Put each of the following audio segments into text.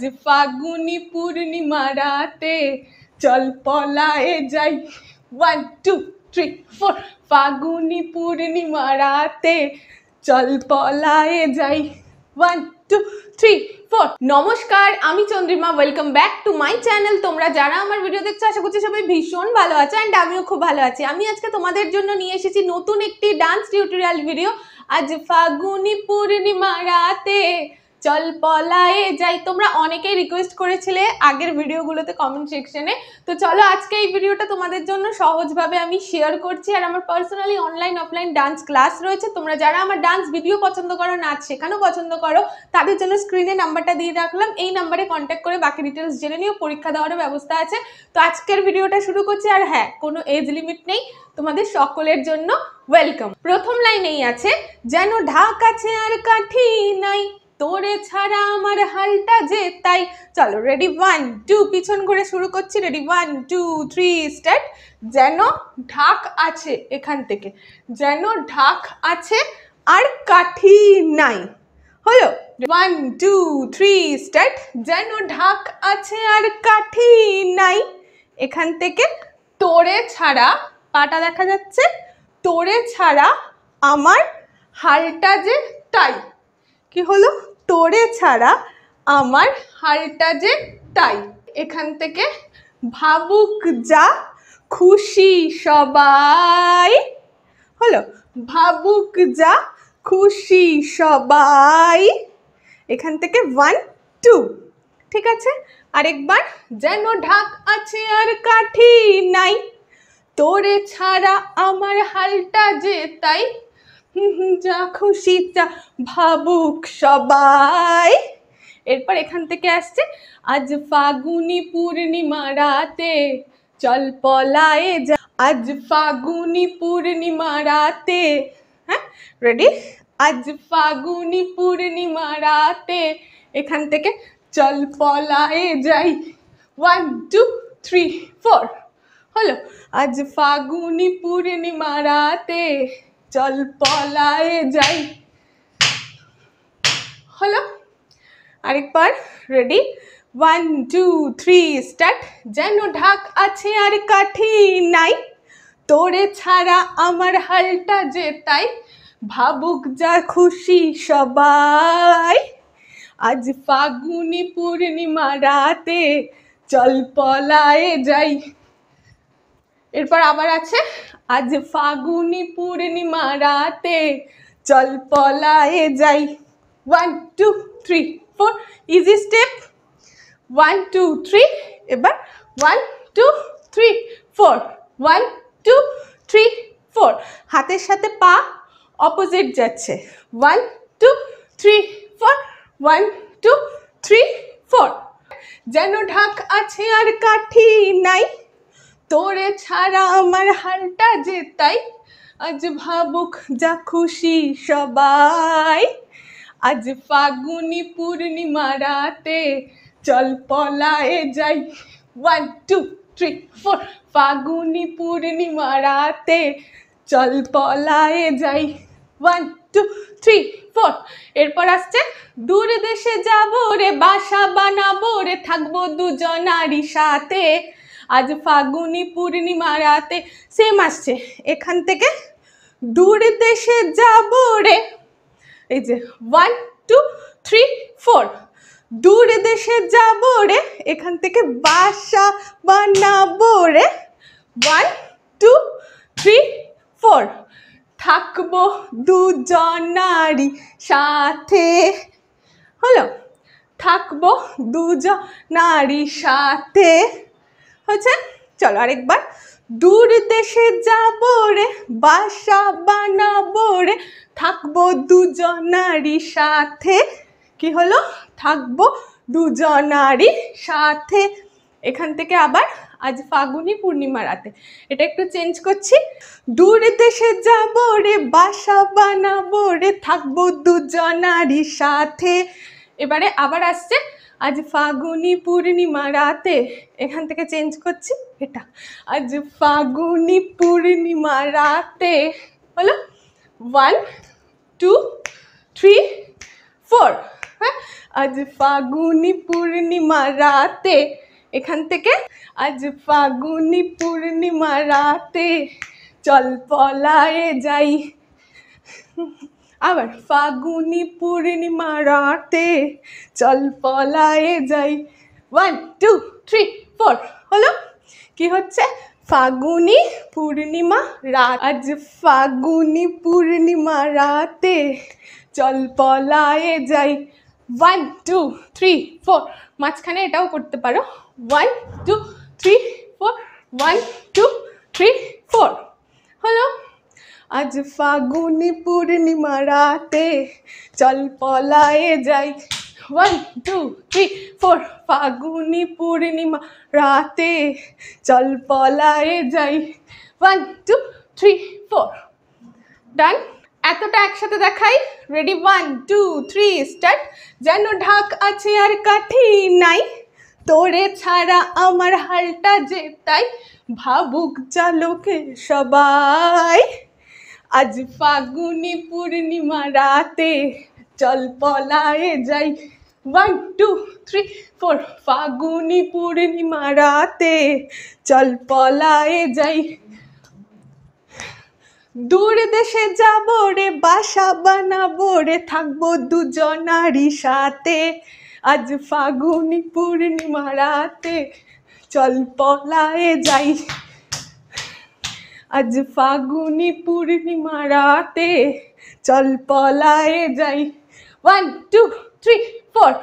যে ফাগুনি পূর্ণিমা রাতে চল পলায়ে যাই 1 2 3 4 ফাগুনি পূর্ণিমা রাতে চল পলায়ে যাই 1 2 3 4 নমস্কার, আমি Chandrima. Welcome back to my channel. তোমরা যারা আমার ভিডিও দেখছো আশা করছি সবাই ভীষণ ভালো আছো অ্যান্ড আমিও খুব ভালো আছি। আমি আজকে তোমাদের জন্য নিয়ে এসেছি নতুন একটি ডান্স টিউটোরিয়াল ভিডিও। আজ ফাগুনি পূর্ণিমা রাতে চল পলায়ে যাই। তোমরা অনেকেই রিকোয়েস্ট করেছিলে আগের ভিডিওগুলোতে কমেন্ট সেকশনে। তো চলো আজকে এই ভিডিওটা তোমাদের জন্য সহজভাবে আমি শেয়ার করছি। আর আমার personally online offline dance class রয়েছে। তোমরা যারা আমার ডান্স ভিডিও পছন্দ করো, নাচ শেখানো পছন্দ করো, তাদের জন্য স্ক্রিনে নাম্বারটা দিয়ে রাখলাম। এই নাম্বারে কন্ট্যাক্ট করে বাকি ডিটেলস জেনে নিও। পরীক্ষা দেওয়ারও ব্যবস্থা আছে। তো আজকের ভিডিওটা শুরু করছি। আর হ্যাঁ, কোনো এজ লিমিট নেই, তোমাদের সকলের জন্য ওয়েলকাম। প্রথম লাইনেই আছে, যেন ঢাক আছে আর কাঠি নাই, তোরে ছাড়া আমার হালটা যে তাই। চলো রেডি 1 2 পিছন ঘুরে শুরু করছি। Ready 1 2 3 start. যেন ঢাক আছে, এখান থেকে যেন ঢাক আছে আর কাঠি নাই। হলো 1 2 3 স্টার্ট। যেন ঢাক আছে আর কাঠি নাই, এখান থেকে তোরে ছাড়া, পাটা দেখা যাচ্ছে, তোরে ছাড়া আমার হালটা যে তাই। কি হলো? তোরে ছাড়া আমার হালটা যে তাই। এখান থেকে ভাবুক যা খুশি সবাই। হলো ভাবুক যা খুশি সবাই। এখান থেকে 1 2। ঠিক আছে, আরেকবার। যেন ঢাক আছে আর কাঠি নাই, তোরে ছাড়া আমার হালটা যে তাই। যা খুশি যা ভাবুক সবাই। এরপর এখান থেকে আসছে, আজ ফাগুনি পূর্ণিমা রাতে চল পলায়ে যা। আজ ফাগুনি পূর্ণিমা রাতে, হ্যাঁ রেডি। আজ ফাগুনি পূর্ণিমা রাতে, এখান থেকে চল পলায়ে যাই 1 2 3 4। হলো আজ ফাগুনি পূর্ণিমা রাতে চল পলায়ে যাই। হলো আরেকবার। Ready 1 2 3 start. যেন ঢাক আছে আর কাঠি নাই, তোরে ছাড়া আমার হালটা যে তাই। ভাবুক যা খুশি সবাই। আজ ফাগুনি পূর্ণিমা রাতে চল পলায়ে যাই। এরপর আবার আছে, আজ ফাগুনি পূর্ণিমা রাতে চল পলায়ে যাই 1 2 3 4। Easy step 1 2 3। এবার 1 2 3 4 1 2 3 4। হাতের সাথে পা অপোজিট যাচ্ছে 1 2 3 4 1 2 3 4। যেন ঢাক আছে আর কাঠি নাই, তোরে ছাড়া আমার হালটা যে তাই। আজ ভাবুক যা খুশি সবাই। আজ ফাগুনি পূর্ণিমা রাতে চল পলায়ে যাই 1 2 3 4। ফাগুনি পূর্ণিমা রাতে চল পলায়ে যাই 1 2 3 4। এরপর আসছে, দূর দেশে যাবো রে, বাসা বানাবো রে, থাকবো দুজনারই সাথে। আজ ফাগুনি পূর্ণিমা রাতে, সেম আসছে। এখান থেকে দূর দেশে যাবো রে, এই যে 1 2 3 4। দূর দেশে যাবো রে, এখান থেকে বাসা বানাবো রে 1 2 3 4। থাকবো দুজনারই সাথে। হলো থাকবো দুজনারই সাথে। হচ্ছে, চলো আরেকবার। দূর দেশে যাবো রে, বাসা বানাবো রে, থাকবো দুজনারই সাথে। কি হলো? থাকবো দুজনারই সাথে। এখান থেকে আবার, আজ ফাগুনি পূর্ণিমা রাতে, এটা একটু চেঞ্জ করছি। দূর দেশে যাবো রে, বাসা বানাবো রে, থাকবো দুজনারই সাথে। এবারে আবার আসছে, আজ ফাগুনি পূর্ণিমা রাতে, এখান থেকে চেঞ্জ করছি এটা। আজ ফাগুনি পূর্ণিমা রাতে। হলো 1 2 3 4। হ্যাঁ, আজ ফাগুনি পূর্ণিমা রাতে, এখান থেকে আজ ফাগুনি পূর্ণিমা রাতে চল পলায়ে যাই। আবার ফাগুনি পূর্ণিমা রাতে চল পলায়ে যাই। 1 2 3 4 হলো। কি হচ্ছে? ফাগুনি পূর্ণিমা রাত, আজ ফাগুনি পূর্ণিমা রাতে চল পলায়ে যাই। 1 2 3 4, মাঝখানে এটাও করতে পারো। 1 2 3 4, 1 2 3 4 হলো। আজ ফাগুনি পূর্ণিমা রাতে চল পলায়ে যাই। 1 2 3 4, ফাগুনি পূর্ণিমা রাতে চল পলায়ে যাই। 1 2 3 4 ডান। এতটা একসাথে দেখাই। রেডি? 1 2 3 স্টার্ট। যেন ঢাক আছে আর কাঠি নাই, তোরে ছাড়া আমার হালটা যে তাই, ভাবুক চালোকে সবাই। আজ ফাগুনি পূর্ণিমা রাতে চল পলায়ে যাই। 1 2 3 4, ফাগুনি পূর্ণিমা রাতে চল পলায়ে যাই। দূর দেশে যাবো রে, বাসা বানাবো রে, থাকবো দুজনারই সাথে, আজ ফাগুনি পূর্ণিমা রাতে চল পলায়ে যাই। আজ ফাগুনি পূর্ণিমা রাতে চল পলায়ে যাই। 1 2 3 4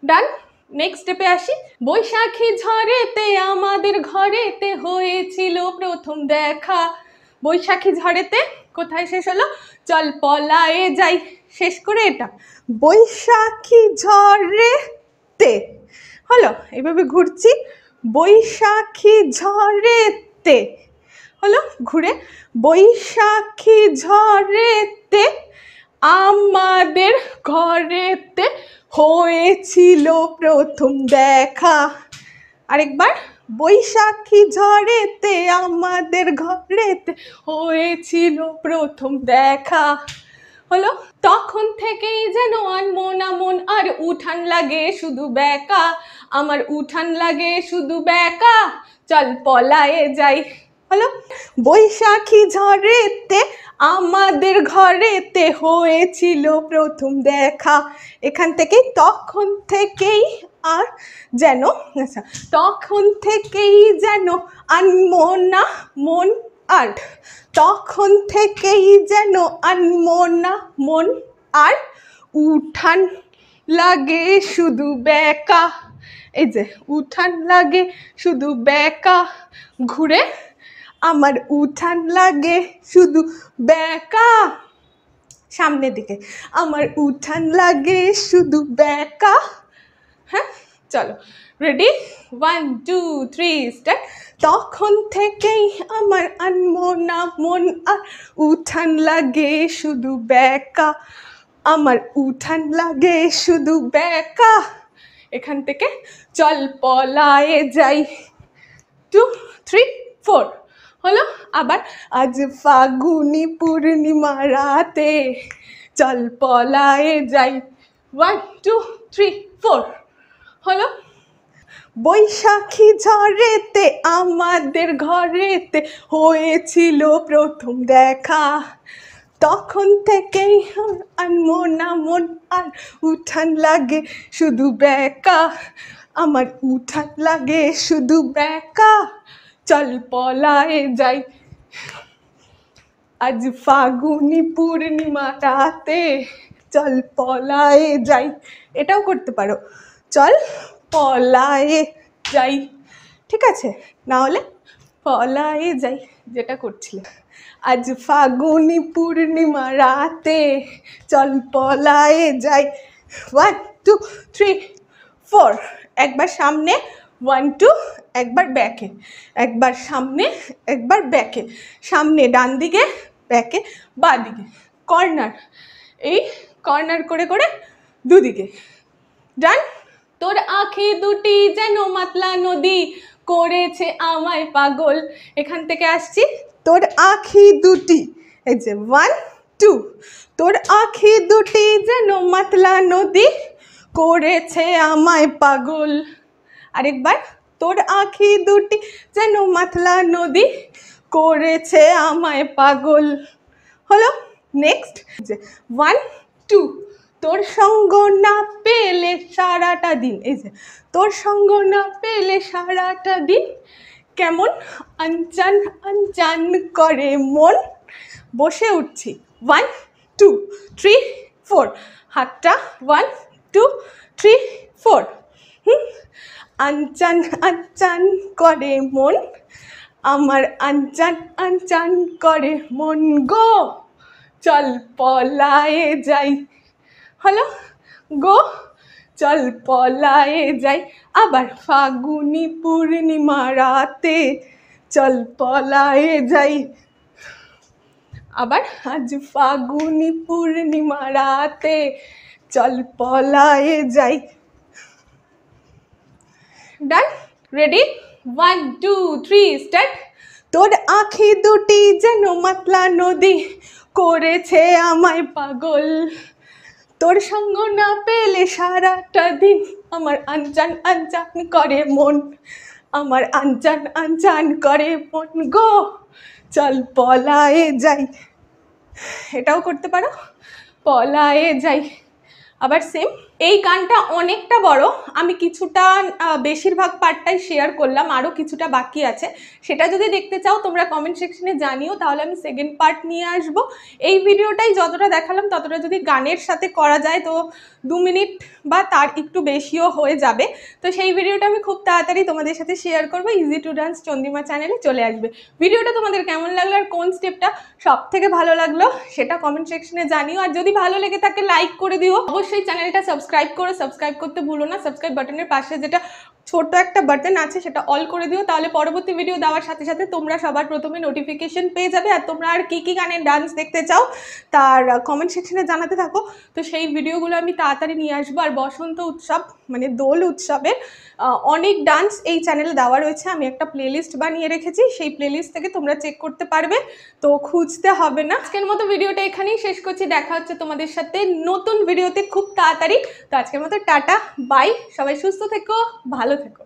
ডান। নেক্সট স্টেপে আসি। বৈশাখী ঝড়েতে আমাদের ঘরেতে হয়েছিল প্রথম দেখা। বৈশাখী ঝড়েতে কোথায় শেষ হলো? চল পলায়ে যাই। শেষ করে এটা বৈশাখী ঝড়েতে হলো। এভাবে ঘুরছি, বৈশাখী ঝড়েতে হলো। ঘুরে বৈশাখী ঝড়েতে আমাদের ঘরেতে হয়েছিল প্রথম দেখা। আরেকবার, বৈশাখী ঝড়েতে আমাদের ঘরেতে হয়েছিল প্রথম দেখা হলো। তখন থেকেই যেন আনমন আমন, আর উঠান লাগে শুধু বেকা, আমার উঠান লাগে শুধু বেকা, চল পলায়ে যাই হলো। বৈশাখী ঝড়েতে আমাদের ঘরেতে হয়েছিল প্রথম দেখা। এখান থেকেই তখন থেকেই আর যেন, আচ্ছা, তখন থেকেই যেন আনমনা মন, আর তখন থেকেই যেন আনমনা মন, আর উঠান লাগে শুধু বেকা। এই যে উঠান লাগে শুধু বেকা, ঘুরে আমার উঠান লাগে শুধু বেকা। সামনের দিকে আমার উঠান লাগে শুধু বেকা। হ্যাঁ, চলো রেডি? 1 2 3 স্টার্ট। তখন থেকেই আমার আনমনা মন, আর উঠান লাগে শুধু বেকা, আমার উঠান লাগে শুধু বেকা। এখান থেকে চল পলায়ে যাই। 2 3 4 হলো। আবার আজ ফাগুনি পূর্ণিমা রাতে চল পলায়ে যাই। 1 2 3 4 হলো। বৈশাখী ঝড়েতে আমাদের ঘরেতে হয়েছিল প্রথম দেখা। তখন থেকেই আনমনা মন, আর উঠান লাগে শুধু বেকা, আমার উঠান লাগে শুধু বেকা, চল পলায়ে যাই। আজ ফাগুনি পূর্ণিমা রাতে চল পলায়ে যাই। এটাও করতে পারো, চল পলায়ে যাই। ঠিক আছে? না হলে পলায়ে যাই, যেটা করছিলে। আজ ফাগুনি পূর্ণিমা রাতে চল পলায়ে যাই। 1 2 3 4, একবার সামনে 1 2, একবার ব্যাকে, একবার সামনে, একবার ব্যাকে, সামনে ডান দিকে, ব্যাকে বাঁ দিকে, কর্নার, এই কর্নার করে করে দুদিকে। ডান। তোর আঁখি দুটি যেন মাতলা নদী করেছে আমায় পাগল। এখান থেকে আসছি, তোর আঁখি দুটি, এই যে 1 2, তোর আঁখি দুটি যেন মাতলা নদী করেছে আমায় পাগল। আরেকবার, তোর আঁখি দুটি যেন মাতলা নদী, করেছে আমায় পাগল। হলো। নেক্সট 1 2, তোর সঙ্গ না পেলে সারাটা দিন, এই যে তোর সঙ্গ না পেলে সারাটা দিন কেমন আনচান আনচান করে মন। বসে উঠছি 1 2 3 4, হাতটা 1 2 3 4, আনচান আনচান করে মন, আমার আনচান আনচান করে মন গো, চল পলায়ে যাই। হলো। গো, চল পলায়ে যাই। আবার, ফাগুনি পূর্ণিমা রাতে চল পলায়ে যাই। আবার, আজ ফাগুনি পূর্ণিমা রাতে চল পলায়ে যাই। ডান? রেডি? 1 2 3 স্টার্ট। তোর আঁখি দুটি যেন মাতলা নদী, করেছে আমায় পাগল। তোর সঙ্গ না পেলে সারাটা দিন আমার আনচান আনচান করে মন, আমার আনচান আনচান করে মন গো, চল পলায়ে যাই। এটাও করতে পারো, পলায়ে যাই। আবার সেম। এই গানটা অনেকটা বড়, আমি কিছুটা বেশিরভাগ পার্টটাই শেয়ার করলাম, আরও কিছুটা বাকি আছে। সেটা যদি দেখতে চাও তোমরা কমেন্ট সেকশনে জানিও, তাহলে আমি সেকেন্ড পার্ট নিয়ে আসব। এই ভিডিওটাই যতটা দেখালাম ততটা যদি গানের সাথে করা যায় তো 2 মিনিট বা তার একটু বেশিও হয়ে যাবে। তো সেই ভিডিওটা আমি খুব তাড়াতাড়ি তোমাদের সাথে শেয়ার করবো। ইজি টু ডান্স চন্দ্রিমা চ্যানেলে চলে আসবে। ভিডিওটা তোমাদের কেমন লাগলো আর কোন স্টেপটা সব থেকে ভালো লাগলো সেটা কমেন্ট সেকশনে জানিও। আর যদি ভালো লেগে থাকে লাইক করে দিও। অবশ্যই চ্যানেলটা সাবস্ক্রাইব করো, সাবস্ক্রাইব করতে ভুলো না। সাবস্ক্রাইব বাটনের পাশে যেটা ছোট একটা বাটন আছে সেটা অল করে দিও, তাহলে পরবর্তী ভিডিও দেওয়ার সাথে সাথে তোমরা সবার প্রথমে নোটিফিকেশন পেয়ে যাবে। আর তোমরা আর কি গানের ডান্স দেখতে চাও তার কমেন্ট সেকশনে জানাতে থাকো, তো সেই ভিডিওগুলো আমি তাড়াতাড়ি নিয়ে আসবো। আর বসন্ত উৎসব মানে দোল উৎসবের অনেক ডান্স এই চ্যানেলে দেওয়া রয়েছে, আমি একটা প্লেলিস্ট বানিয়ে রেখেছি, সেই প্লেলিস্ট থেকে তোমরা চেক করতে পারবে, তো খুঁজতে হবে না। আজকের মতো ভিডিওটা এখানেই শেষ করছি, দেখা হচ্ছে তোমাদের সাথে নতুন ভিডিওতে খুব তাড়াতাড়ি। তো আজকের মতো টাটা, বাই, সবাই সুস্থ থেকো, ভালো থেকো।